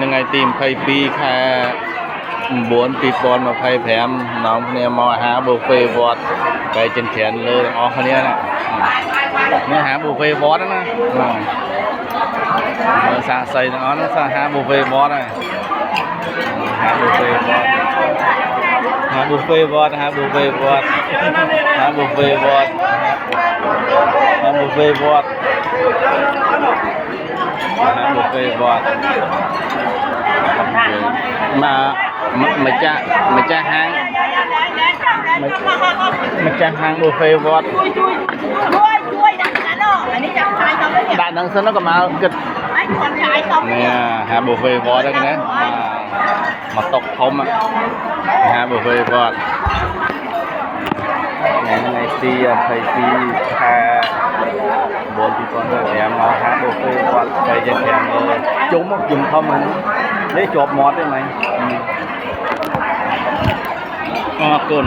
ยังไงทีมไพปีแค่บวนปีบอลมาไพแผมน้องเนี่ยมาหาบุฟเฟ่บอสไปจนแขนเลยอ๋อคนนี้นะเนี่ยหาบุฟเฟ่บอสนะสาใส่อ๋อนั่นสาหาบุฟเฟ่บอสนะหาบุฟเฟ่บอสหาบุฟเฟ่บอสหาบุฟเฟ่บอสหาบุฟเฟ่บอสหาบุฟเฟ่บอสหาบุฟเฟ่บอสมาจ้าห้างมาจ้าห้างบุฟเฟ่บอสช่วยดังนั้นเนาะอันนี้จะขายเขาไม่เห็น ด่านดังซึ่งแล้วก็มาเกิด ไอ้คนขายเขาเนี่ยหาบุฟเฟ่บอสได้กันนะมาตกพมอ่ะหาบุฟเฟ่บอสไงตีไทยตีแค่บนที่คนแถมมาหาบุฟเฟ่บอสใจจะแข็งเลยจุ่มจุ่มเข้ามันได้จบมอดได้ไหมอ๋อเกิน